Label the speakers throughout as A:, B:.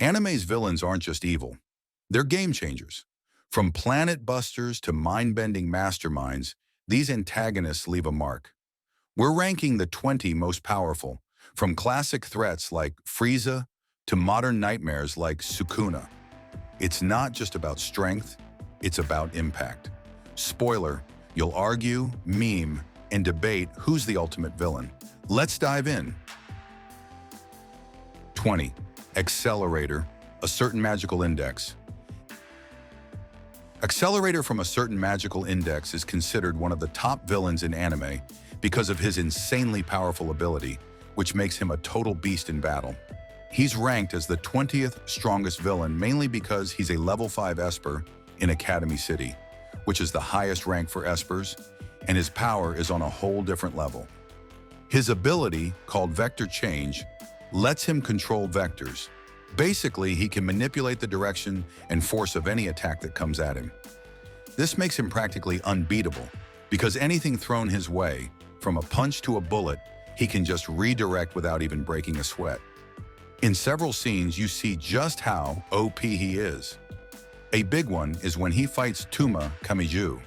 A: Anime's villains aren't just evil. They're game changers. From planet busters to mind-bending masterminds, these antagonists leave a mark. We're ranking the 20 most powerful, from classic threats like Frieza to modern nightmares like Sukuna. It's not just about strength, it's about impact. Spoiler, you'll argue, meme, and debate who's the ultimate villain. Let's dive in. 20. Accelerator, a certain magical index. Accelerator from a certain magical index is considered one of the top villains in anime because of his insanely powerful ability, which makes him a total beast in battle. He's ranked as the 20th strongest villain mainly because he's a level 5 Esper in Academy City, which is the highest rank for Espers, and his power is on a whole different level. His ability, called Vector Change, lets him control vectors. Basically, he can manipulate the direction and force of any attack that comes at him. This makes him practically unbeatable, because anything thrown his way, from a punch to a bullet, he can just redirect without even breaking a sweat. In several scenes, you see just how OP he is. A big one is when he fights Tuma Kamiju.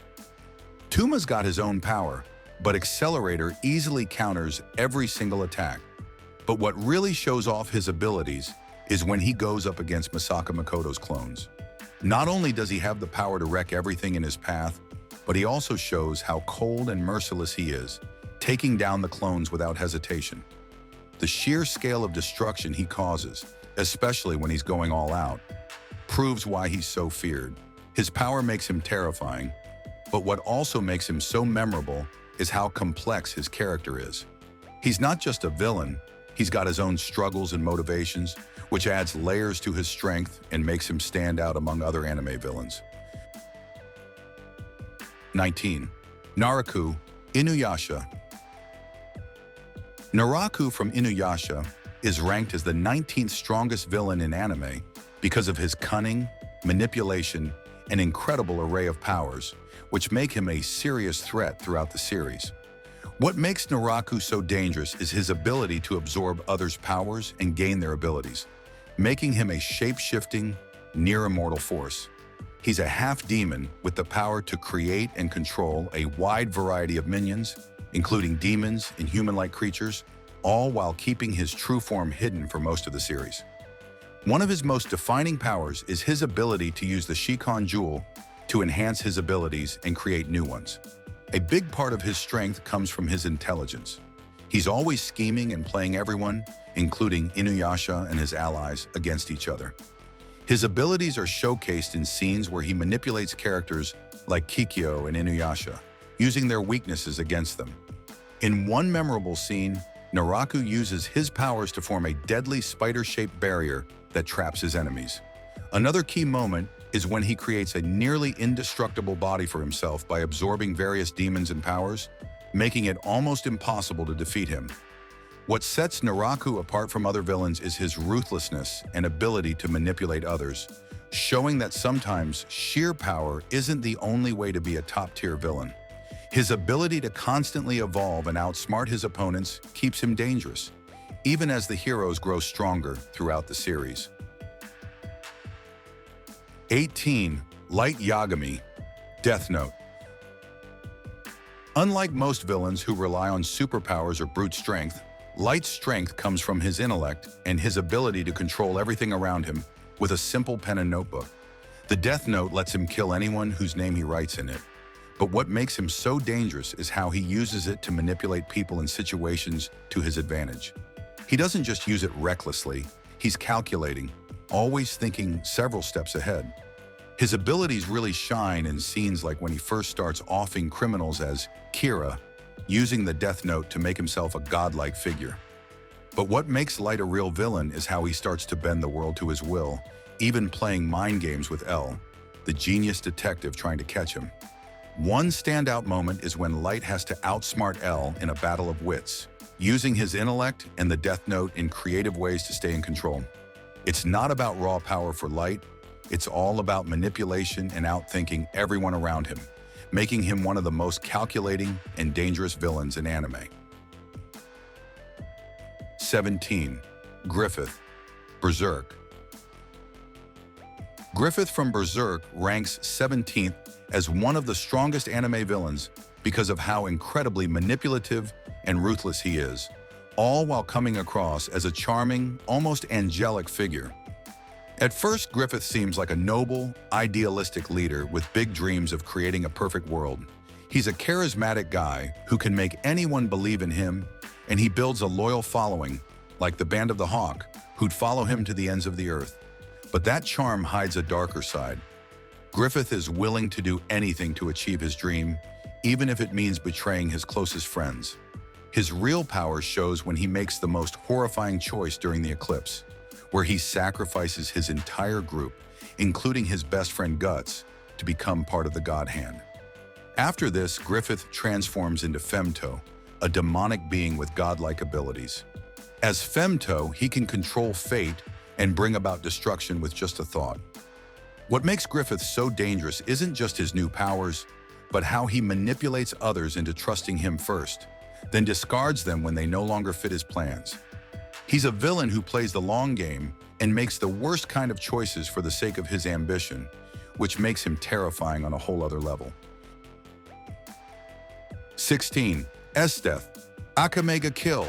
A: Tuma's got his own power, but Accelerator easily counters every single attack. But what really shows off his abilities is when he goes up against Masaka Makoto's clones. Not only does he have the power to wreck everything in his path, but he also shows how cold and merciless he is, taking down the clones without hesitation. The sheer scale of destruction he causes, especially when he's going all out, proves why he's so feared. His power makes him terrifying, but what also makes him so memorable is how complex his character is. He's not just a villain, he's got his own struggles and motivations, which adds layers to his strength and makes him stand out among other anime villains. 19. Naruto, Inuyasha. Naruto from Inuyasha is ranked as the 19th strongest villain in anime because of his cunning, manipulation, and incredible array of powers, which make him a serious threat throughout the series. What makes Naruto so dangerous is his ability to absorb others' powers and gain their abilities, making him a shape-shifting, near-immortal force. He's a half-demon with the power to create and control a wide variety of minions, including demons and human-like creatures, all while keeping his true form hidden for most of the series. One of his most defining powers is his ability to use the Shikon Jewel to enhance his abilities and create new ones. A big part of his strength comes from his intelligence. He's always scheming and playing everyone, including Inuyasha and his allies, against each other. His abilities are showcased in scenes where he manipulates characters like Kikyo and Inuyasha, using their weaknesses against them. In one memorable scene, Naruto uses his powers to form a deadly spider-shaped barrier that traps his enemies. Another key moment is when he creates a nearly indestructible body for himself by absorbing various demons and powers, making it almost impossible to defeat him. What sets Naruto apart from other villains is his ruthlessness and ability to manipulate others, showing that sometimes sheer power isn't the only way to be a top-tier villain. His ability to constantly evolve and outsmart his opponents keeps him dangerous, even as the heroes grow stronger throughout the series. 18. Light Yagami, Death Note. Unlike most villains who rely on superpowers or brute strength, Light's strength comes from his intellect and his ability to control everything around him with a simple pen and notebook. The Death Note lets him kill anyone whose name he writes in it. But what makes him so dangerous is how he uses it to manipulate people and situations to his advantage. He doesn't just use it recklessly, he's calculating, always thinking several steps ahead. His abilities really shine in scenes like when he first starts offing criminals as Kira, using the Death Note to make himself a godlike figure. But what makes Light a real villain is how he starts to bend the world to his will, even playing mind games with L, the genius detective trying to catch him. One standout moment is when Light has to outsmart L in a battle of wits, using his intellect and the Death Note in creative ways to stay in control. It's not about raw power for Light, it's all about manipulation and outthinking everyone around him, making him one of the most calculating and dangerous villains in anime. 17. Griffith, Berserk. Griffith from Berserk ranks 17th as one of the strongest anime villains because of how incredibly manipulative and ruthless he is, all while coming across as a charming, almost angelic figure. At first, Griffith seems like a noble, idealistic leader with big dreams of creating a perfect world. He's a charismatic guy who can make anyone believe in him, and he builds a loyal following, like the Band of the Hawk, who'd follow him to the ends of the earth. But that charm hides a darker side. Griffith is willing to do anything to achieve his dream, even if it means betraying his closest friends. His real power shows when he makes the most horrifying choice during the eclipse, where he sacrifices his entire group, including his best friend Guts, to become part of the God Hand. After this, Griffith transforms into Femto, a demonic being with godlike abilities. As Femto, he can control fate and bring about destruction with just a thought. What makes Griffith so dangerous isn't just his new powers, but how he manipulates others into trusting him first, then discards them when they no longer fit his plans. He's a villain who plays the long game and makes the worst kind of choices for the sake of his ambition, which makes him terrifying on a whole other level. 16. Esdeath, Akame ga Kill.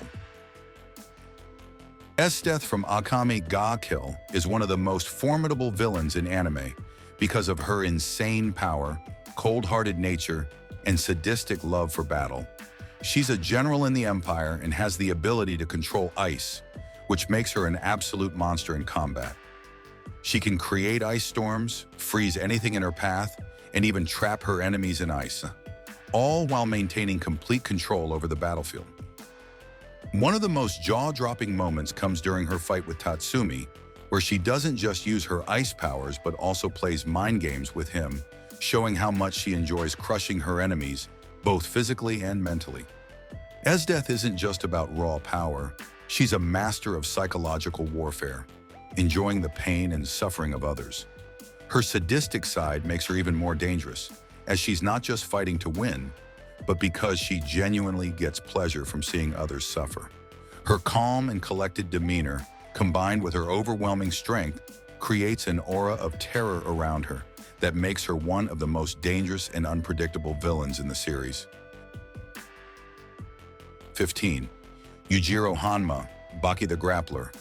A: Esdeath from Akame ga Kill is one of the most formidable villains in anime because of her insane power, cold-hearted nature, and sadistic love for battle. She's a general in the Empire and has the ability to control ice, which makes her an absolute monster in combat. She can create ice storms, freeze anything in her path, and even trap her enemies in ice, all while maintaining complete control over the battlefield. One of the most jaw-dropping moments comes during her fight with Tatsumi, where she doesn't just use her ice powers but also plays mind games with him, showing how much she enjoys crushing her enemies, both physically and mentally. Esdeath isn't just about raw power, she's a master of psychological warfare, enjoying the pain and suffering of others. Her sadistic side makes her even more dangerous, as she's not just fighting to win, but because she genuinely gets pleasure from seeing others suffer. Her calm and collected demeanor, combined with her overwhelming strength, creates an aura of terror around her that makes her one of the most dangerous and unpredictable villains in the series. 15. Yujiro Hanma, Baki the Grappler.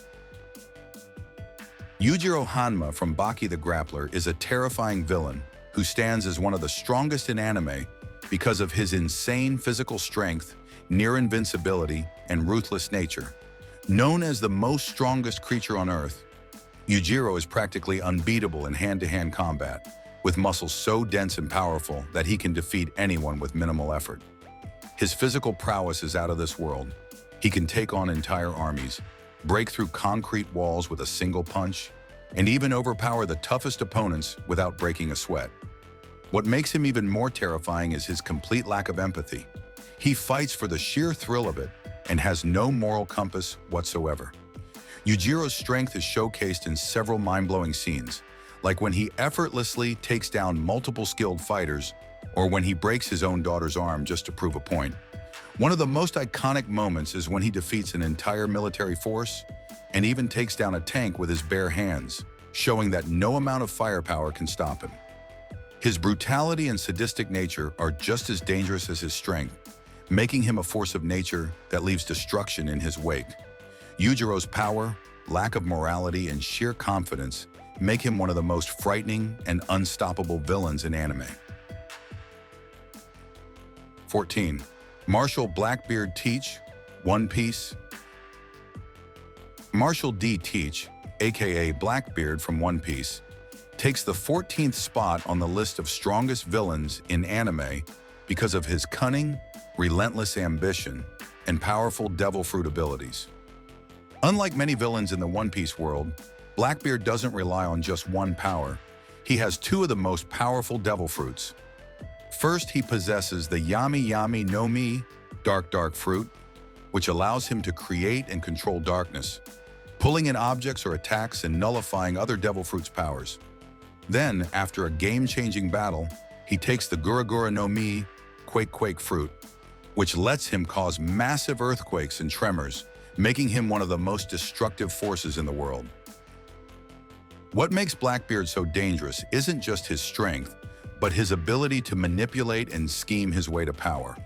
A: Yujiro Hanma from Baki the Grappler is a terrifying villain who stands as one of the strongest in anime because of his insane physical strength, near invincibility, and ruthless nature. Known as the most strongest creature on Earth, Yujiro is practically unbeatable in hand-to-hand combat, with muscles so dense and powerful that he can defeat anyone with minimal effort. His physical prowess is out of this world. He can take on entire armies, break through concrete walls with a single punch, and even overpower the toughest opponents without breaking a sweat. What makes him even more terrifying is his complete lack of empathy. He fights for the sheer thrill of it and has no moral compass whatsoever. Yujiro's strength is showcased in several mind-blowing scenes, like when he effortlessly takes down multiple skilled fighters or when he breaks his own daughter's arm just to prove a point. One of the most iconic moments is when he defeats an entire military force and even takes down a tank with his bare hands, showing that no amount of firepower can stop him. His brutality and sadistic nature are just as dangerous as his strength, making him a force of nature that leaves destruction in his wake. Yujiro's power, lack of morality, and sheer confidence make him one of the most frightening and unstoppable villains in anime. 14. Marshal Blackbeard Teach, One Piece. Marshal D. Teach, aka Blackbeard from One Piece, takes the 14th spot on the list of strongest villains in anime because of his cunning, relentless ambition, and powerful devil fruit abilities. Unlike many villains in the One Piece world, Blackbeard doesn't rely on just one power. He has two of the most powerful devil fruits. First, he possesses the Yami Yami no Mi, Dark Fruit, which allows him to create and control darkness, pulling in objects or attacks and nullifying other devil fruit's powers. Then, after a game-changing battle, he takes the Gura no Mi, Quake Fruit, which lets him cause massive earthquakes and tremors, making him one of the most destructive forces in the world. What makes Blackbeard so dangerous isn't just his strength, but his ability to manipulate and scheme his way to power.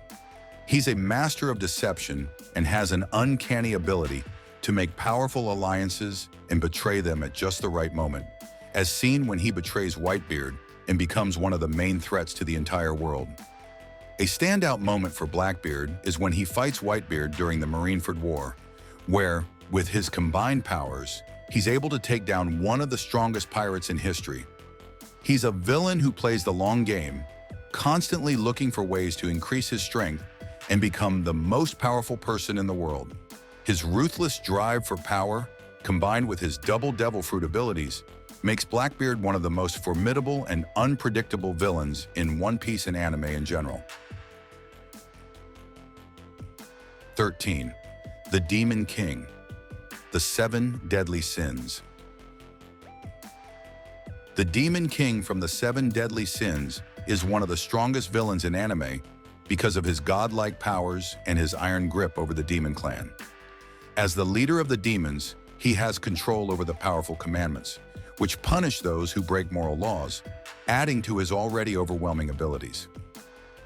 A: He's a master of deception and has an uncanny ability to make powerful alliances and betray them at just the right moment, as seen when he betrays Whitebeard and becomes one of the main threats to the entire world. A standout moment for Blackbeard is when he fights Whitebeard during the Marineford War, where, with his combined powers, he's able to take down one of the strongest pirates in history. He's a villain who plays the long game, constantly looking for ways to increase his strength and become the most powerful person in the world. His ruthless drive for power, combined with his double devil fruit abilities, makes Blackbeard one of the most formidable and unpredictable villains in One Piece and anime in general. 13. The Demon King. The Seven Deadly Sins. The Demon King from the Seven Deadly Sins is one of the strongest villains in anime because of his godlike powers and his iron grip over the Demon Clan. As the leader of the demons, he has control over the powerful commandments, which punish those who break moral laws, adding to his already overwhelming abilities.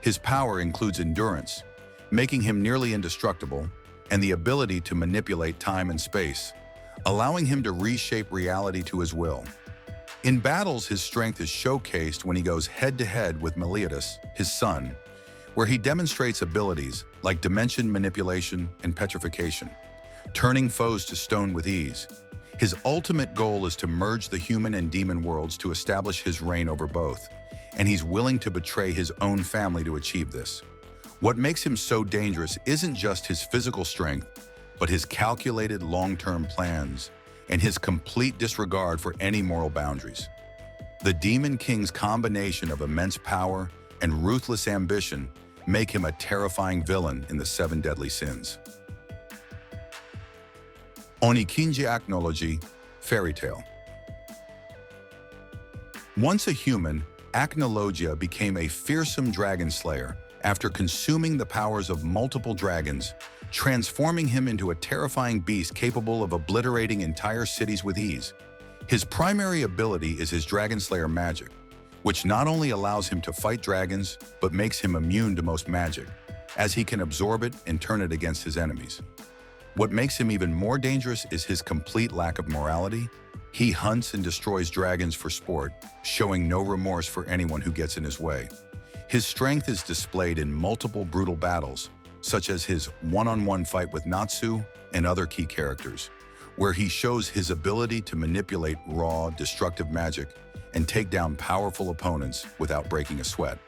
A: His power includes endurance, making him nearly indestructible, and the ability to manipulate time and space, allowing him to reshape reality to his will. In battles, his strength is showcased when he goes head-to-head with Meletus, his son, where he demonstrates abilities like dimension manipulation and petrification, turning foes to stone with ease. His ultimate goal is to merge the human and demon worlds to establish his reign over both, and he's willing to betray his own family to achieve this. What makes him so dangerous isn't just his physical strength, but his calculated long-term plans and his complete disregard for any moral boundaries. The Demon King's combination of immense power and ruthless ambition make him a terrifying villain in the Seven Deadly Sins. Onikinji Acnology, Fairy Tale. Once a human, Acnologia became a fearsome dragon slayer after consuming the powers of multiple dragons, transforming him into a terrifying beast capable of obliterating entire cities with ease. His primary ability is his Dragon Slayer magic, which not only allows him to fight dragons, but makes him immune to most magic, as he can absorb it and turn it against his enemies. What makes him even more dangerous is his complete lack of morality. He hunts and destroys dragons for sport, showing no remorse for anyone who gets in his way. His strength is displayed in multiple brutal battles, such as his one-on-one fight with Natsu and other key characters, where he shows his ability to manipulate raw, destructive magic and take down powerful opponents without breaking a sweat.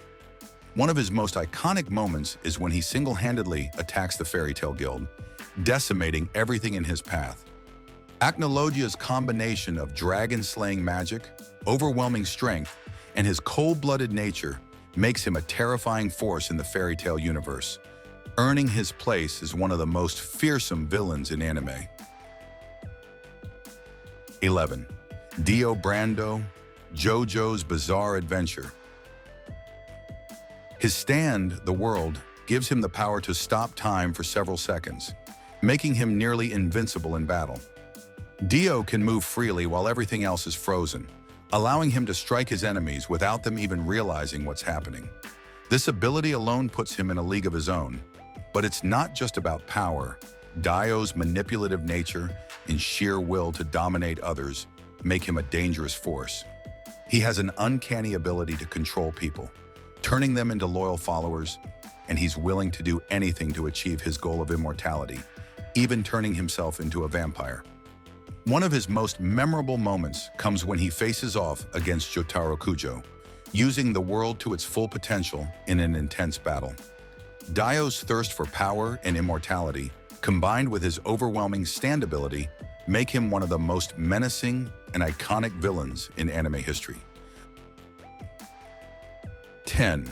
A: One of his most iconic moments is when he single-handedly attacks the Fairy Tale Guild, decimating everything in his path. Acnologia's combination of dragon-slaying magic, overwhelming strength, and his cold-blooded nature makes him a terrifying force in the fairy tale universe, earning his place as one of the most fearsome villains in anime. 11. Dio Brando, JoJo's Bizarre Adventure. His stand, the world, gives him the power to stop time for several seconds, making him nearly invincible in battle. Dio can move freely while everything else is frozen, allowing him to strike his enemies without them even realizing what's happening. This ability alone puts him in a league of his own, but it's not just about power. Dio's manipulative nature and sheer will to dominate others make him a dangerous force. He has an uncanny ability to control people, turning them into loyal followers, and he's willing to do anything to achieve his goal of immortality, even turning himself into a vampire. One of his most memorable moments comes when he faces off against Jotaro Kujo, using the world to its full potential in an intense battle. Dio's thirst for power and immortality, combined with his overwhelming stand ability, make him one of the most menacing and iconic villains in anime history. 10.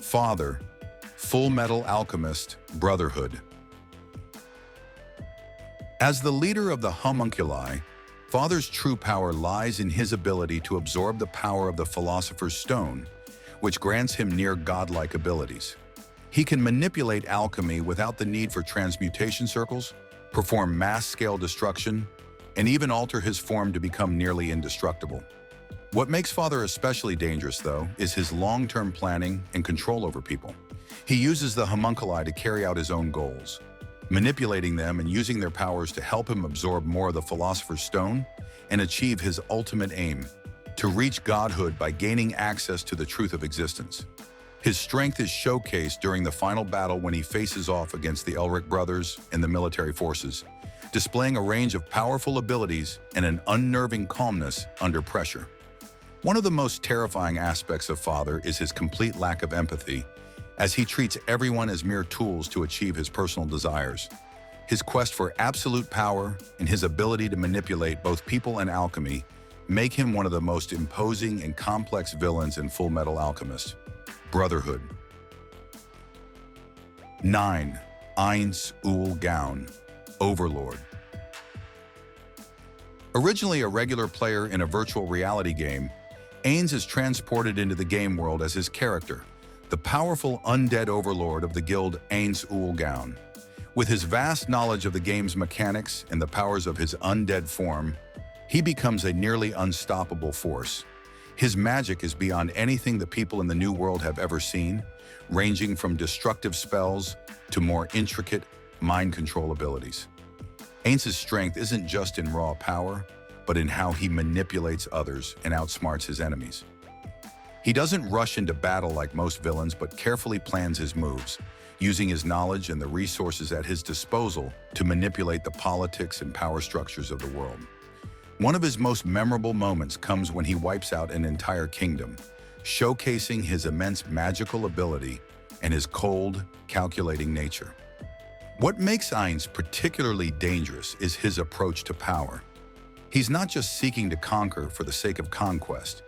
A: Father, Full Metal Alchemist Brotherhood. As the leader of the homunculi, Father's true power lies in his ability to absorb the power of the Philosopher's Stone, which grants him near godlike abilities. He can manipulate alchemy without the need for transmutation circles, perform mass-scale destruction, and even alter his form to become nearly indestructible. What makes Father especially dangerous, though, is his long-term planning and control over people. He uses the homunculi to carry out his own goals, manipulating them and using their powers to help him absorb more of the Philosopher's Stone and achieve his ultimate aim, to reach godhood by gaining access to the truth of existence. His strength is showcased during the final battle when he faces off against the Elric brothers and the military forces, displaying a range of powerful abilities and an unnerving calmness under pressure. One of the most terrifying aspects of Father is his complete lack of empathy, as he treats everyone as mere tools to achieve his personal desires. His quest for absolute power and his ability to manipulate both people and alchemy make him one of the most imposing and complex villains in Fullmetal Alchemist. Brotherhood. 9. Ainz Ul Gaon, Overlord. Originally a regular player in a virtual reality game, Ainz is transported into the game world as his character, the powerful undead overlord of the guild Ainz Ul Gaon. With his vast knowledge of the game's mechanics and the powers of his undead form, he becomes a nearly unstoppable force. His magic is beyond anything the people in the New World have ever seen, ranging from destructive spells to more intricate mind control abilities. Ainz's strength isn't just in raw power, but in how he manipulates others and outsmarts his enemies. He doesn't rush into battle like most villains, but carefully plans his moves, using his knowledge and the resources at his disposal to manipulate the politics and power structures of the world. One of his most memorable moments comes when he wipes out an entire kingdom, showcasing his immense magical ability and his cold, calculating nature. What makes Ainz particularly dangerous is his approach to power. He's not just seeking to conquer for the sake of conquest,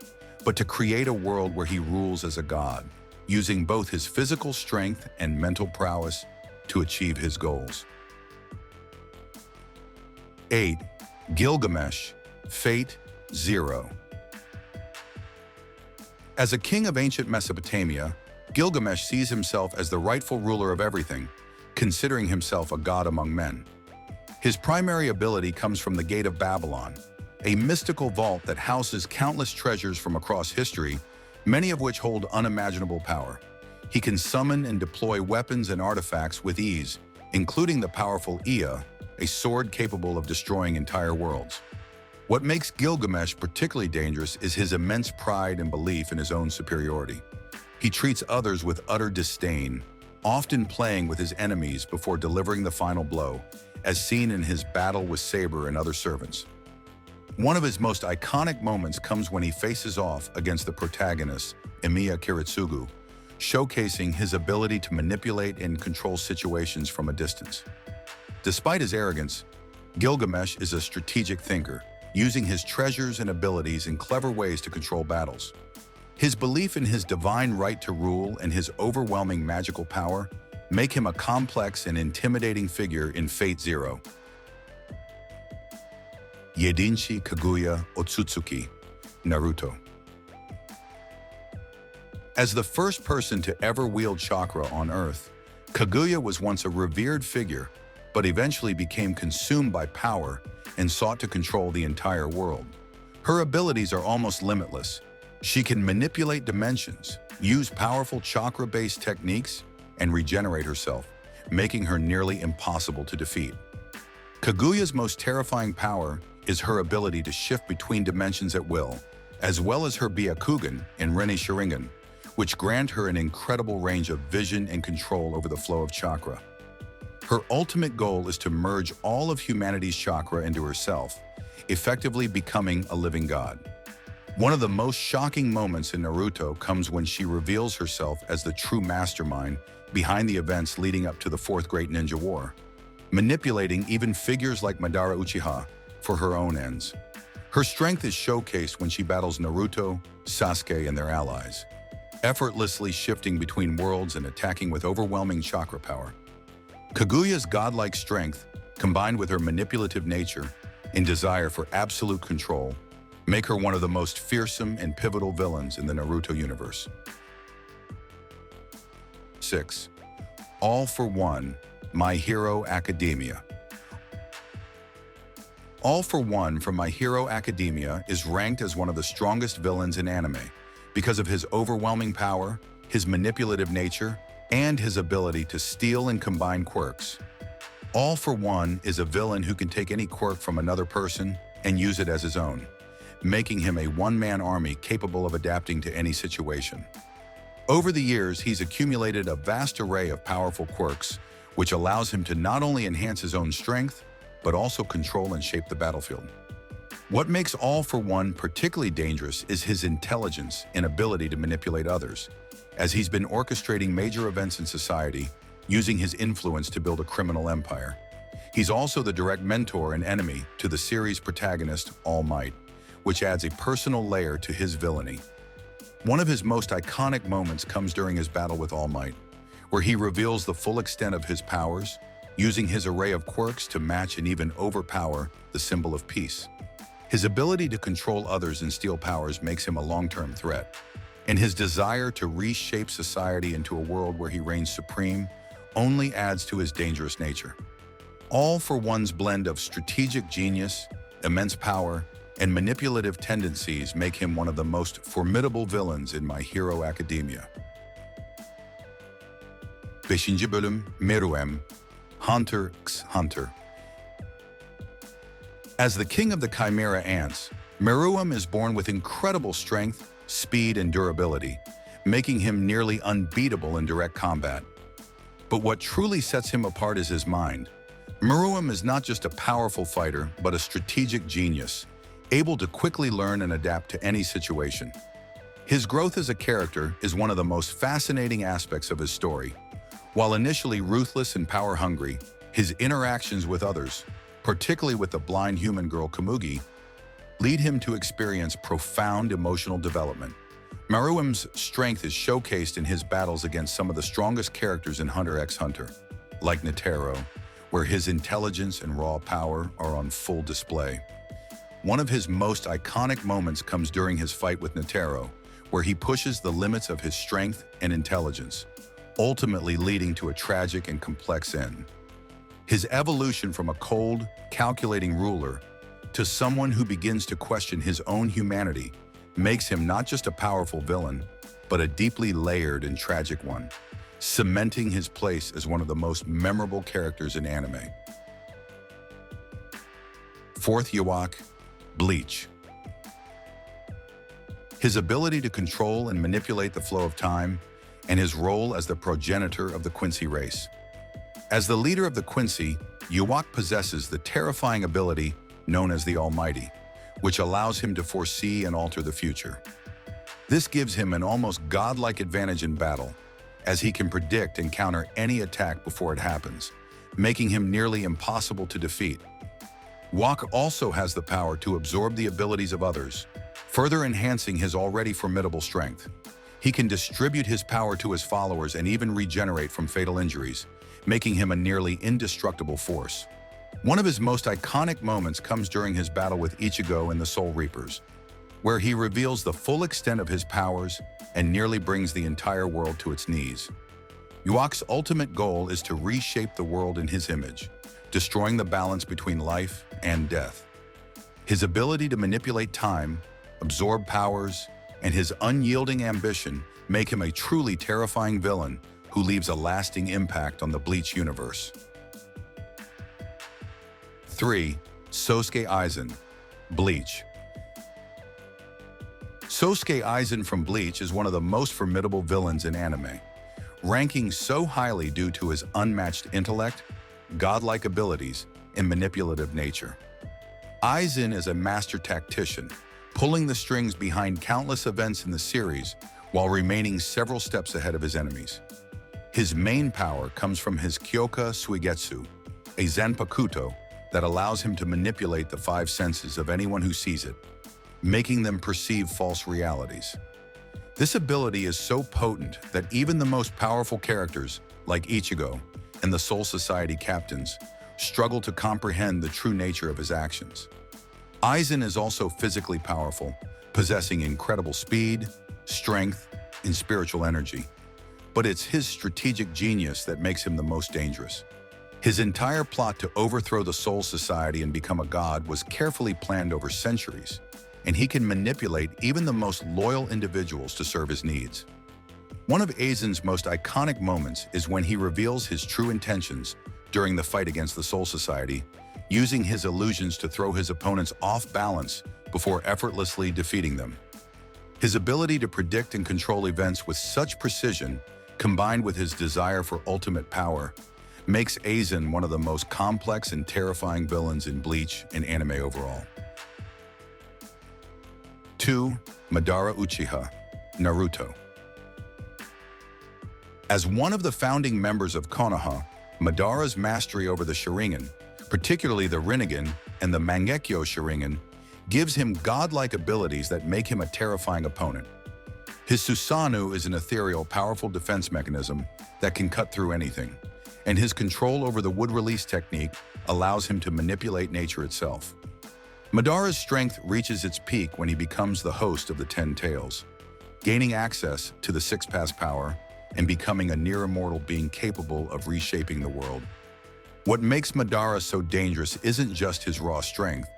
A: but to create a world where he rules as a god, using both his physical strength and mental prowess to achieve his goals. 8. Gilgamesh, Fate Zero. As a king of ancient Mesopotamia, Gilgamesh sees himself as the rightful ruler of everything, considering himself a god among men. His primary ability comes from the Gate of Babylon, a mystical vault that houses countless treasures from across history, many of which hold unimaginable power. He can summon and deploy weapons and artifacts with ease, including the powerful Ea, a sword capable of destroying entire worlds. What makes Gilgamesh particularly dangerous is his immense pride and belief in his own superiority. He treats others with utter disdain, often playing with his enemies before delivering the final blow, as seen in his battle with Saber and other servants. One of his most iconic moments comes when he faces off against the protagonist, Emiya Kiritsugu, showcasing his ability to manipulate and control situations from a distance. Despite his arrogance, Gilgamesh is a strategic thinker, using his treasures and abilities in clever ways to control battles. His belief in his divine right to rule and his overwhelming magical power make him a complex and intimidating figure in Fate Zero. Yedinshi Kaguya Otsutsuki, Naruto. As the first person to ever wield chakra on Earth, Kaguya was once a revered figure, but eventually became consumed by power and sought to control the entire world. Her abilities are almost limitless. She can manipulate dimensions, use powerful chakra-based techniques, and regenerate herself, making her nearly impossible to defeat. Kaguya's most terrifying power is her ability to shift between dimensions at will, as well as her Byakugan and Rene Sharingan, which grant her an incredible range of vision and control over the flow of chakra. Her ultimate goal is to merge all of humanity's chakra into herself, effectively becoming a living god. One of the most shocking moments in Naruto comes when she reveals herself as the true mastermind behind the events leading up to the Fourth Great Ninja War, manipulating even figures like Madara Uchiha for her own ends. Her strength is showcased when she battles Naruto, Sasuke, and their allies, effortlessly shifting between worlds and attacking with overwhelming chakra power. Kaguya's godlike strength, combined with her manipulative nature and desire for absolute control, make her one of the most fearsome and pivotal villains in the Naruto universe. 6. All for One, My Hero Academia. All for One from My Hero Academia is ranked as one of the strongest villains in anime because of his overwhelming power, his manipulative nature, and his ability to steal and combine quirks. All for One is a villain who can take any quirk from another person and use it as his own, making him a one-man army capable of adapting to any situation. Over the years, he's accumulated a vast array of powerful quirks, which allows him to not only enhance his own strength, but also control and shape the battlefield. What makes All for One particularly dangerous is his intelligence and ability to manipulate others, as he's been orchestrating major events in society, using his influence to build a criminal empire. He's also the direct mentor and enemy to the series protagonist, All Might, which adds a personal layer to his villainy. One of his most iconic moments comes during his battle with All Might, where he reveals the full extent of his powers, using his array of quirks to match and even overpower the symbol of peace. His ability to control others and steal powers makes him a long-term threat, and his desire to reshape society into a world where he reigns supreme only adds to his dangerous nature. All for One's blend of strategic genius, immense power, and manipulative tendencies make him one of the most formidable villains in My Hero Academia. 5. Bölüm Meruem, Hunter x Hunter. As the king of the Chimera Ants, Meruem is born with incredible strength, speed, and durability, making him nearly unbeatable in direct combat. But what truly sets him apart is his mind. Meruem is not just a powerful fighter, but a strategic genius, able to quickly learn and adapt to any situation. His growth as a character is one of the most fascinating aspects of his story. While initially ruthless and power-hungry, his interactions with others, particularly with the blind human girl Kamugi, lead him to experience profound emotional development. Meruem's strength is showcased in his battles against some of the strongest characters in Hunter x Hunter, like Netero, where his intelligence and raw power are on full display. One of his most iconic moments comes during his fight with Netero, where he pushes the limits of his strength and intelligence, ultimately leading to a tragic and complex end. His evolution from a cold, calculating ruler to someone who begins to question his own humanity makes him not just a powerful villain, but a deeply layered and tragic one, cementing his place as one of the most memorable characters in anime. 4. Bleach. His ability to control and manipulate the flow of time, and his role as the progenitor of the Quincy race. As the leader of the Quincy, Yhwach possesses the terrifying ability known as the Almighty, which allows him to foresee and alter the future. This gives him an almost godlike advantage in battle, as he can predict and counter any attack before it happens, making him nearly impossible to defeat. Yhwach also has the power to absorb the abilities of others, further enhancing his already formidable strength. He can distribute his power to his followers and even regenerate from fatal injuries, making him a nearly indestructible force. One of his most iconic moments comes during his battle with Ichigo and the Soul Reapers, where he reveals the full extent of his powers and nearly brings the entire world to its knees. Yhwach's ultimate goal is to reshape the world in his image, destroying the balance between life and death. His ability to manipulate time, absorb powers, and his unyielding ambition make him a truly terrifying villain who leaves a lasting impact on the Bleach universe. 3. Aizen, Bleach. Aizen from Bleach is one of the most formidable villains in anime, ranking so highly due to his unmatched intellect, godlike abilities, and manipulative nature. Aizen is a master tactician, pulling the strings behind countless events in the series while remaining several steps ahead of his enemies. His main power comes from his Kyoka Suigetsu, a Zanpakuto that allows him to manipulate the 5 senses of anyone who sees it, making them perceive false realities. This ability is so potent that even the most powerful characters, like Ichigo and the Soul Society captains, struggle to comprehend the true nature of his actions. Aizen is also physically powerful, possessing incredible speed, strength, and spiritual energy. But it's his strategic genius that makes him the most dangerous. His entire plot to overthrow the Soul Society and become a god was carefully planned over centuries, and he can manipulate even the most loyal individuals to serve his needs. One of Aizen's most iconic moments is when he reveals his true intentions during the fight against the Soul Society, using his illusions to throw his opponents off balance before effortlessly defeating them. His ability to predict and control events with such precision, combined with his desire for ultimate power, makes Aizen one of the most complex and terrifying villains in Bleach and anime overall. 2. Madara Uchiha, Naruto. As one of the founding members of Konoha, Madara's mastery over the Sharingan, particularly the Rinnegan and the Mangekyo Sharingan, gives him godlike abilities that make him a terrifying opponent. His Susanoo is an ethereal, powerful defense mechanism that can cut through anything, and his control over the wood release technique allows him to manipulate nature itself. Madara's strength reaches its peak when he becomes the host of the 10 Tails, gaining access to the six-pass power and becoming a near-immortal being capable of reshaping the world. What makes Madara so dangerous isn't just his raw strength.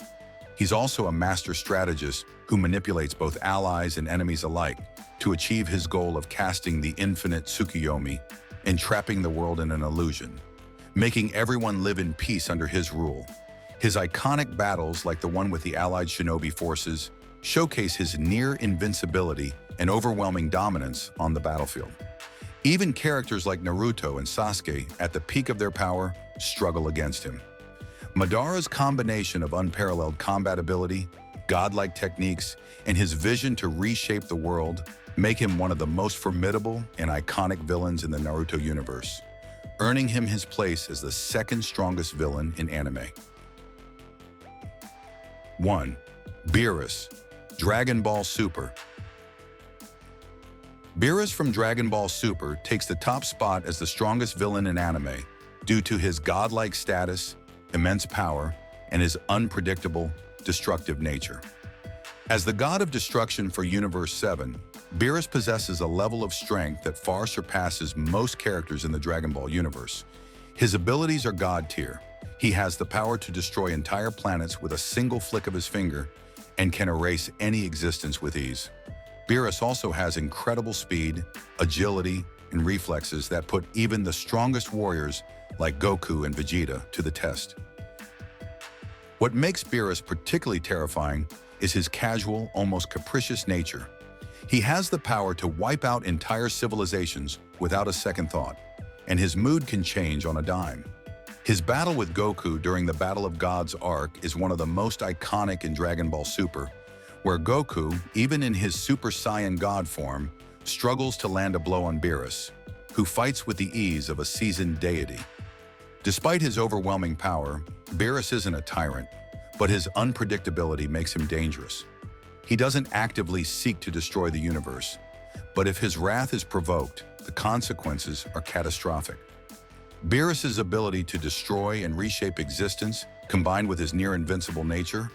A: He's also a master strategist who manipulates both allies and enemies alike to achieve his goal of casting the infinite Tsukuyomi and trapping the world in an illusion, making everyone live in peace under his rule. His iconic battles, like the one with the allied shinobi forces, showcase his near invincibility and overwhelming dominance on the battlefield. Even characters like Naruto and Sasuke, at the peak of their power, struggle against him. Madara's combination of unparalleled combat ability, godlike techniques, and his vision to reshape the world make him one of the most formidable and iconic villains in the Naruto universe, earning him his place as the second strongest villain in anime. 1. Beerus, Dragon Ball Super. Beerus from Dragon Ball Super takes the top spot as the strongest villain in anime due to his godlike status, immense power, and his unpredictable, destructive nature. As the god of destruction for Universe 7, Beerus possesses a level of strength that far surpasses most characters in the Dragon Ball universe. His abilities are god tier. He has the power to destroy entire planets with a single flick of his finger and can erase any existence with ease. Beerus also has incredible speed, agility, and reflexes that put even the strongest warriors like Goku and Vegeta to the test. What makes Beerus particularly terrifying is his casual, almost capricious nature. He has the power to wipe out entire civilizations without a second thought, and his mood can change on a dime. His battle with Goku during the Battle of Gods arc is one of the most iconic in Dragon Ball Super, where Goku, even in his Super Saiyan God form, struggles to land a blow on Beerus, who fights with the ease of a seasoned deity. Despite his overwhelming power, Beerus isn't a tyrant, but his unpredictability makes him dangerous. He doesn't actively seek to destroy the universe, but if his wrath is provoked, the consequences are catastrophic. Beerus's ability to destroy and reshape existence, combined with his near-invincible nature,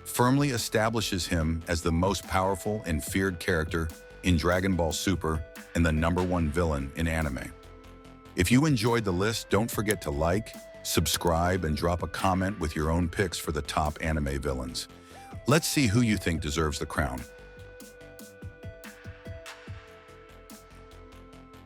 A: firmly establishes him as the most powerful and feared character in Dragon Ball Super and the #1 villain in anime. If you enjoyed the list, don't forget to like, subscribe, and drop a comment with your own picks for the top anime villains. Let's see who you think deserves the crown.